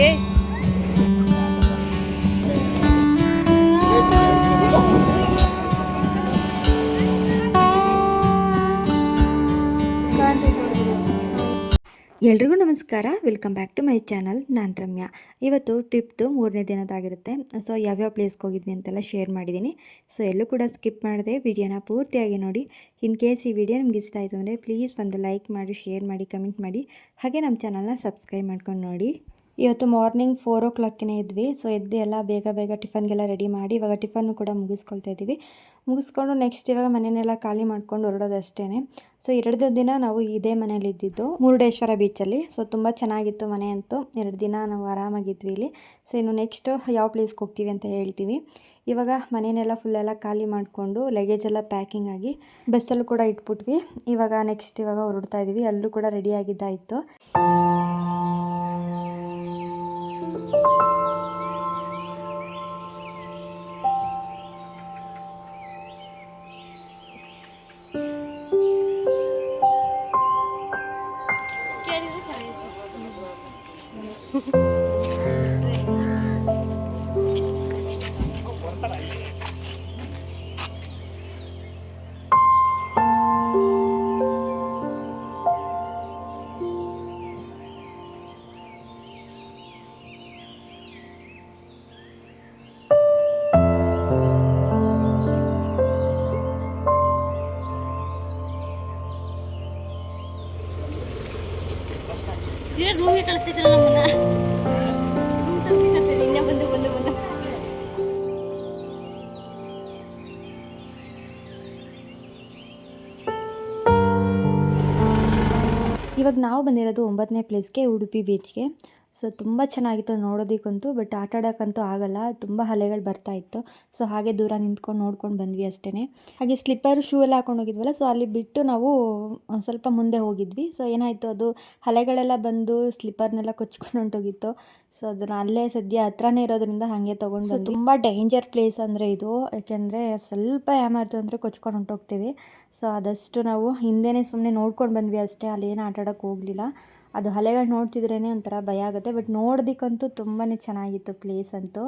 ಏ ಎಲ್ರಿಗೂ ನಮಸ್ಕಾರ. Welcome back to my channel. ನಾನು ರಮ್ಯಾ. ಇವತ್ತು ಟ್ರಿಪ್ದು 3ನೇ ದಿನದಾಗಿರುತ್ತೆ. ಸೊ ಯಾವ್ಯಾವ ಪ್ಲೇಸ್ಗೆ ಹೋಗಿದ್ವಿ ಅಂತೆಲ್ಲ ಶೇರ್ ಮಾಡಿದ್ದೀನಿ. ಸೊ ಎಲ್ಲೂ ಕೂಡ ಸ್ಕಿಪ್ ಮಾಡಿದೆ ವಿಡಿಯೋನ ಪೂರ್ತಿಯಾಗಿ ನೋಡಿ. ಇನ್ ಕೇಸ್ ಈ ವಿಡಿಯೋ ನಿಮ್ಗೆ ಇಷ್ಟ ಆಯಿತು ಅಂದರೆ ಪ್ಲೀಸ್ ಒಂದು ಲೈಕ್ ಮಾಡಿ, ಶೇರ್ ಮಾಡಿ, ಕಮೆಂಟ್ ಮಾಡಿ, ಹಾಗೆ ನಮ್ಮ ಚಾನಲ್ನ ಸಬ್ಸ್ಕ್ರೈಬ್ ಮಾಡ್ಕೊಂಡು ನೋಡಿ. ಇವತ್ತು ಮಾರ್ನಿಂಗ್ 4 o'clockನೇ ಇದ್ವಿ. ಸೊ ಎದ್ದು ಎಲ್ಲ ಬೇಗ ಬೇಗ ಟಿಫನ್ಗೆಲ್ಲ ರೆಡಿ ಮಾಡಿ ಇವಾಗ ಟಿಫನ್ನು ಕೂಡ ಮುಗಿಸ್ಕೊಳ್ತಾ ಇದ್ದೀವಿ. ಮುಗಿಸ್ಕೊಂಡು ನೆಕ್ಸ್ಟ್ ಇವಾಗ ಮನೆಯನ್ನೆಲ್ಲ ಖಾಲಿ ಮಾಡ್ಕೊಂಡು ಹೊರಡೋದಷ್ಟೇ. ಸೊ 2 ದಿನ ನಾವು ಇದೇ ಮನೇಲಿ ಇದ್ದಿದ್ದು, ಮುರುಡೇಶ್ವರ ಬೀಚಲ್ಲಿ. ಸೊ ತುಂಬ ಚೆನ್ನಾಗಿತ್ತು ಮನೆ ಅಂತೂ. 2 ದಿನ ನಾವು ಆರಾಮಾಗಿದ್ವಿ ಇಲ್ಲಿ. ಸೊ ಇನ್ನು ನೆಕ್ಸ್ಟು ಯಾವ ಪ್ಲೇಸ್ಗೆ ಹೋಗ್ತೀವಿ ಅಂತ ಹೇಳ್ತೀವಿ. ಇವಾಗ ಮನೆಯನ್ನೆಲ್ಲ ಫುಲ್ಲೆಲ್ಲ ಖಾಲಿ ಮಾಡಿಕೊಂಡು ಲಗೇಜ್ ಎಲ್ಲ ಪ್ಯಾಕಿಂಗ್ ಆಗಿ ಬಸ್ಸಲ್ಲೂ ಕೂಡ ಇಟ್ಬಿಟ್ವಿ. ಇವಾಗ ಇವಾಗ ಹೊರಡ್ತಾ ಇದ್ದೀವಿ. ಅಲ್ಲೂ ಕೂಡ ರೆಡಿ ಆಗಿದ್ದಾಯಿತು. ರೂಮ್ಗೆ ಕಳಿಸ್ತಿದ್ರಲ್ಲ ನಮ್ಮನ್ನ. ಇನ್ನೇ ಬಂದು ಇವಾಗ ನಾವು ಬಂದಿರೋದು 9ನೇ ಪ್ಲೇಸ್ಗೆ, ಉಡುಪಿ ಬೀಚ್ಗೆ. ಸೊ ತುಂಬ ಚೆನ್ನಾಗಿತ್ತು ನೋಡೋದಕ್ಕಂತೂ. ಬಟ್ ಆಟ ಆಡೋಕ್ಕಂತೂ ಆಗಲ್ಲ, ತುಂಬ ಅಲೆಗಳು ಬರ್ತಾಯಿತ್ತು. ಸೊ ಹಾಗೆ ದೂರ ನಿಂತ್ಕೊಂಡು ನೋಡ್ಕೊಂಡು ಬಂದ್ವಿ ಅಷ್ಟೇ. ಹಾಗೆ ಸ್ಲಿಪ್ಪರ್ ಶೂ ಎಲ್ಲ ಹಾಕೊಂಡು ಹೋಗಿದ್ವಲ್ಲ, ಸೊ ಅಲ್ಲಿ ಬಿಟ್ಟು ನಾವು ಸ್ವಲ್ಪ ಮುಂದೆ ಹೋಗಿದ್ವಿ. ಸೊ ಏನಾಯಿತು, ಅದು ಅಲೆಗಳೆಲ್ಲ ಬಂದು ಸ್ಲಿಪ್ಪರ್ನೆಲ್ಲ ಕೊಚ್ಕೊಂಡು ಹೊಂಟೋಗಿತ್ತು. ಸೊ ಅದನ್ನು ಅಲ್ಲೇ ಸದ್ಯ ಹತ್ರನೇ ಇರೋದ್ರಿಂದ ಹಾಗೆ ತೊಗೊಂಡು ಬಂದು. ತುಂಬ ಡೇಂಜರ್ ಪ್ಲೇಸ್ ಅಂದರೆ ಇದು, ಯಾಕೆಂದರೆ ಸ್ವಲ್ಪ ಯಾಮಾರ್ತು ಅಂದರೆ ಕೊಚ್ಕೊಂಡು ಹೊಂಟೋಗ್ತೀವಿ. ಸೊ ಆದಷ್ಟು ನಾವು ಹಿಂದೆನೇ ಸುಮ್ಮನೆ ನೋಡ್ಕೊಂಡು ಬಂದ್ವಿ ಅಷ್ಟೇ. ಅಲ್ಲಿ ಏನು ಆಟ ಆಡೋಕ್ಕೆ ಹೋಗಲಿಲ್ಲ. ಅದು ಅಲೆಗಳು ನೋಡ್ತಿದ್ರೇ ಒಂಥರ ಭಯ ಆಗುತ್ತೆ. ಬಟ್ ನೋಡೋದಕ್ಕಂತೂ ತುಂಬಾ ಚೆನ್ನಾಗಿತ್ತು ಪ್ಲೇಸ್ ಅಂತೂ.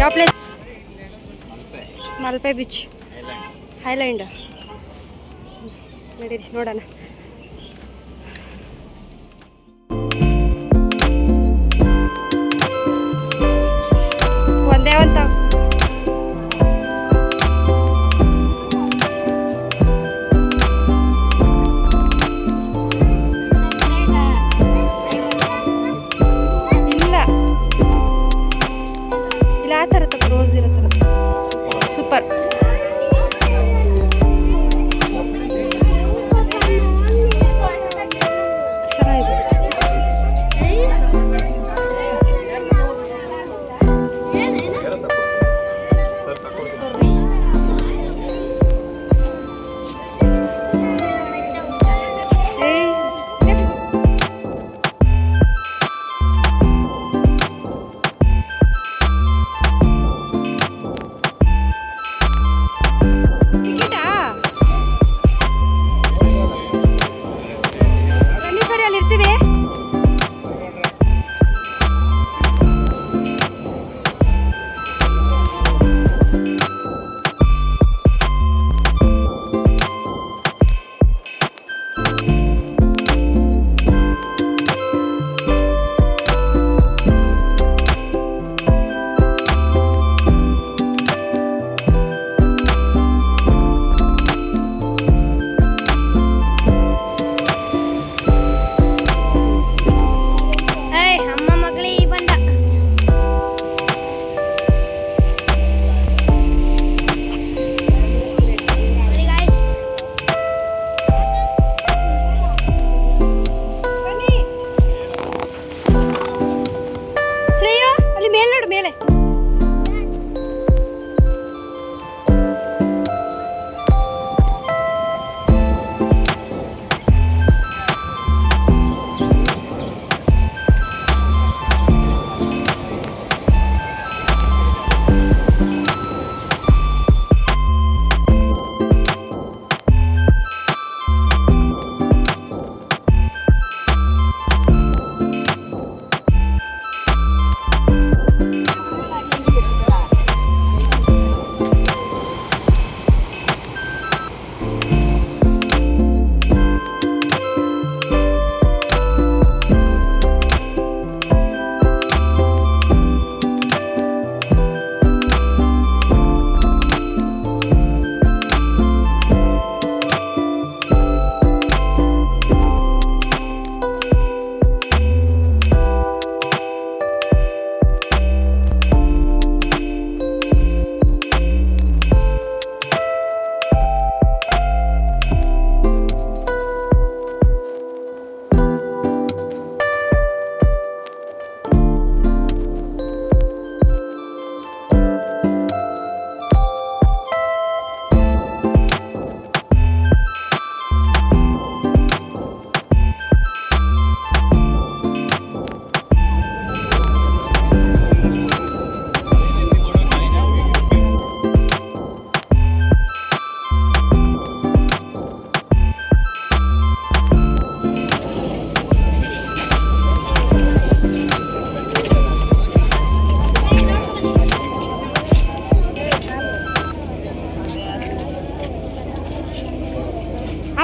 ಯಾವ ಪ್ಲೇಸ್? Malpe beach, highland. ನಡೀರಿ ನೋಡೋಣ. ಒಂದೇ ಒಂದು ಸೂಪರ್.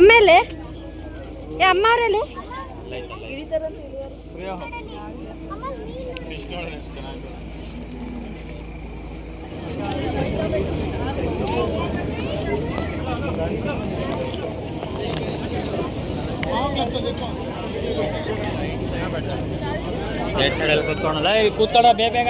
ಆಮೇಲೆ ಅಮ್ಮ ಅವರಲ್ಲಿ ಕೂತ್ಕೊಂಡಲ್ಲ ಕೂತ್ಕೊಳ ಬೇಗ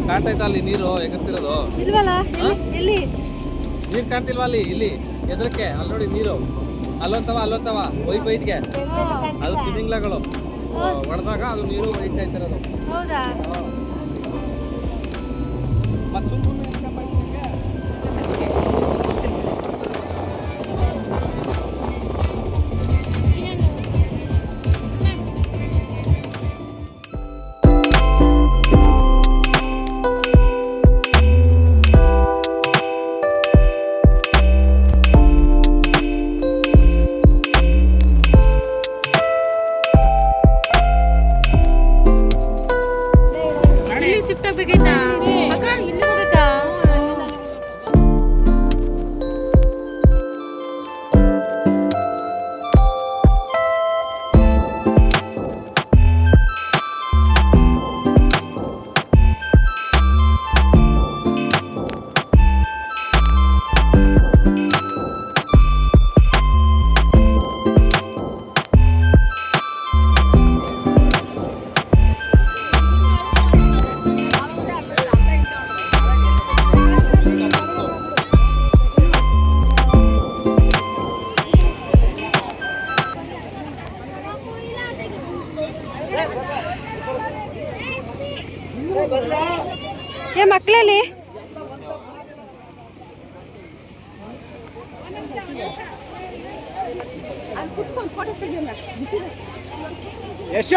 ಕಾಣ್ತೈತಾ ಅಲ್ಲಿ ನೀರು ಎಗರ್ತಿರೋದು ಇಲ್ವಲ್ಲ ಎಲ್ಲಿ ನೀರು ಕಾಣ್ತಿಲ್ವಾ ಅಲ್ಲಿ ಇಲ್ಲಿ ಎದ್ರಕ್ಕೆ ಅಲ್ಲಿ ನೋಡಿ ನೀರು ಅಲ್ಲೊಂತವ ವೈಟ್ಗೆ ಅದು ತಿಮಿಂಗ್ಲಗಳು ಹೊಡೆದಾಗ ಅದು ನೀರು ವೈಟ್ ಆಯ್ತಿರೋದು ಹೌದಾ ಮತ್ತೆ ಏ ಮಕ್ಕಳಲ್ಲಿ ಯಶ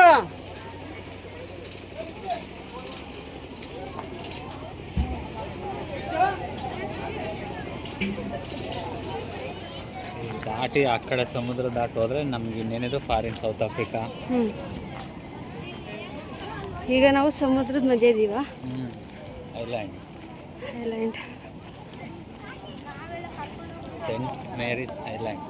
ದಾಟಿ ಆ ಕಡೆ ಸಮುದ್ರ ದಾಟಿ ಹೋದ್ರೆ ನಮ್ಗೆ ಇನ್ನೇನಿದ್ರು ಫಾರಿನ್ ಸೌತ್ ಆಫ್ರಿಕಾ. ಈಗ ನಾವು ಸಮುದ್ರದ ಮಧ್ಯೆ ಇದೀವ. Island Saint Mary's island.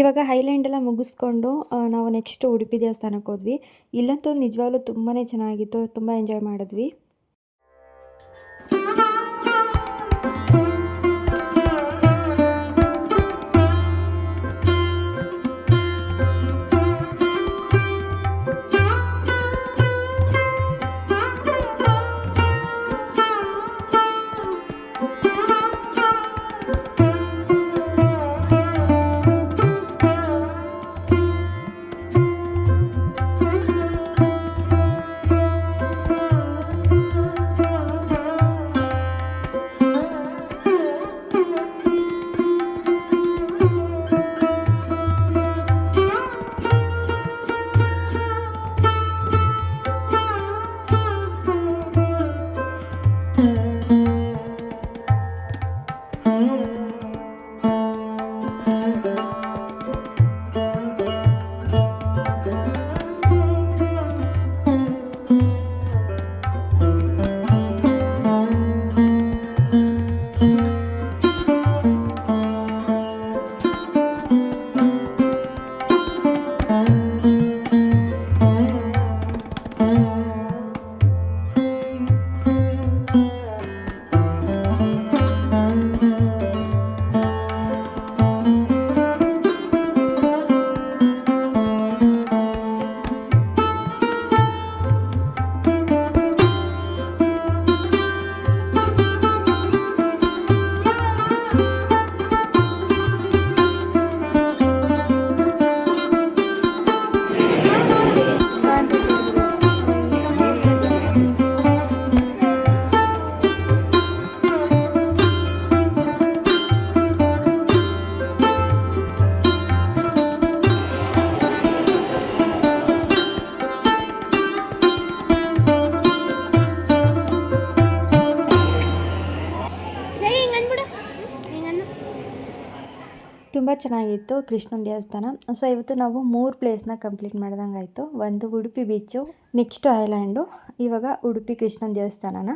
ಇವಾಗ ಐಲ್ಯಾಂಡ್ ಎಲ್ಲ ಮುಗಿಸ್ಕೊಂಡು ನಾವು ನೆಕ್ಸ್ಟ್ ಉಡುಪಿ ದೇವಸ್ಥಾನಕ್ಕೆ ಹೋದ್ವಿ. ಇಲ್ಲಂತೂ ನಿಜವಾಗ್ಲೂ ತುಂಬಾ ಚೆನ್ನಾಗಿತ್ತು, ತುಂಬ ಎಂಜಾಯ್ ಮಾಡಿದ್ವಿ. ತುಂಬ ಚೆನ್ನಾಗಿತ್ತು ಕೃಷ್ಣನ ದೇವಸ್ಥಾನ. ಸೊ ಇವತ್ತು ನಾವು 3 ಪ್ಲೇಸ್ನ ಕಂಪ್ಲೀಟ್ ಮಾಡ್ದಂಗೆ ಆಯಿತು. ಒಂದು ಉಡುಪಿ ಬೀಚು, ನೆಕ್ಸ್ಟು ಐಲ್ಯಾಂಡು, ಇವಾಗ ಉಡುಪಿ ಕೃಷ್ಣನ ದೇವಸ್ಥಾನನ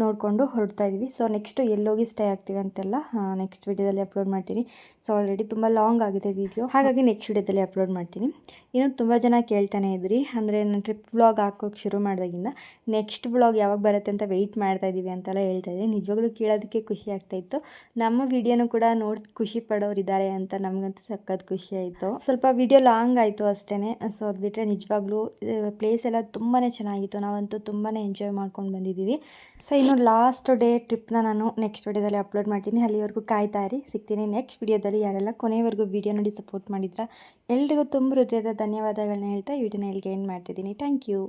ನೋಡಿಕೊಂಡು ಹೊರಡ್ತಾ ಇದ್ವಿ. ಸೊ ನೆಕ್ಸ್ಟು ಎಲ್ಲೋಗಿ ಸ್ಟೇ ಆಗ್ತೀವಿ ಅಂತೆಲ್ಲ ನೆಕ್ಸ್ಟ್ ವಿಡಿಯೋದಲ್ಲಿ ಅಪ್ಲೋಡ್ ಮಾಡ್ತೀನಿ. ಸೊ ಆಲ್ರೆಡಿ ತುಂಬ ಲಾಂಗ್ ಆಗಿದೆ ವಿಡಿಯೋ, ಹಾಗಾಗಿ ನೆಕ್ಸ್ಟ್ ವಿಡಿಯೋದಲ್ಲಿ ಅಪ್ಲೋಡ್ ಮಾಡ್ತೀನಿ. ಇನ್ನು ತುಂಬ ಜನ ಕೇಳ್ತಾನೆ ಇದ್ರಿ, ಅಂದರೆ ನಾನು ಟ್ರಿಪ್ ವ್ಲಾಗ್ ಹಾಕೋಕ್ಕೆ ಶುರು ಮಾಡಿದಾಗಿಂದ ನೆಕ್ಸ್ಟ್ ವ್ಲಾಗ್ ಯಾವಾಗ ಬರುತ್ತೆ ಅಂತ ವೆಯ್ಟ್ ಮಾಡ್ತಾಯಿದ್ದೀವಿ ಅಂತೆಲ್ಲ ಹೇಳ್ತಾಯಿದ್ದೆ. ನಿಜವಾಗ್ಲೂ ಕೇಳೋದಕ್ಕೆ ಖುಷಿ ಆಗ್ತಾಯಿತ್ತು. ನಮ್ಮ ವಿಡಿಯೋನು ಕೂಡ ನೋಡಿ ಖುಷಿ ಪಡೋರಿದ್ದಾರೆ ಅಂತ ನಮಗಂತೂ ಸಖತ್ ಖುಷಿ ಆಯಿತು. ಸ್ವಲ್ಪ ವಿಡಿಯೋ ಲಾಂಗ್ ಆಯಿತು ಅಷ್ಟೇ. ಸೊ ಅದು ಬಿಟ್ಟರೆ ನಿಜವಾಗ್ಲೂ ಪ್ಲೇಸ್ ಎಲ್ಲ ತುಂಬಾ ಚೆನ್ನಾಗಿತ್ತು. ನಾವಂತೂ ತುಂಬಾ ಎಂಜಾಯ್ ಮಾಡ್ಕೊಂಡು ಬಂದಿದ್ದೀವಿ. ಸೊ ಇನ್ನು ಲಾಸ್ಟ್ ಡೇ ಟ್ರಿಪ್ನ ನಾನು ನೆಕ್ಸ್ಟ್ ವಿಡಿಯೋದಲ್ಲಿ ಅಪ್ಲೋಡ್ ಮಾಡ್ತೀನಿ. ಅಲ್ಲಿವರೆಗೂ ಕಾಯ್ತಾ ಇರಿ, ಸಿಗ್ತೀನಿ ನೆಕ್ಸ್ಟ್ ವಿಡಿಯೋದಲ್ಲಿ. ಯಾರೆಲ್ಲ ಕೊನೆವರೆಗೂ ವಿಡಿಯೋ ನೋಡಿ ಸಪೋರ್ಟ್ ಮಾಡಿದ್ರ ಎಲ್ರಿಗೂ ತುಂಬ ಹೃದಯದ ಧನ್ಯವಾದಗಳನ್ನ ಹೇಳ್ತಾ ವಿಡಿಯೋನ ಇಲ್ಲಿಗೆ ಎಂಡ್ ಮಾಡ್ತಿದ್ದೀನಿ. Thank you.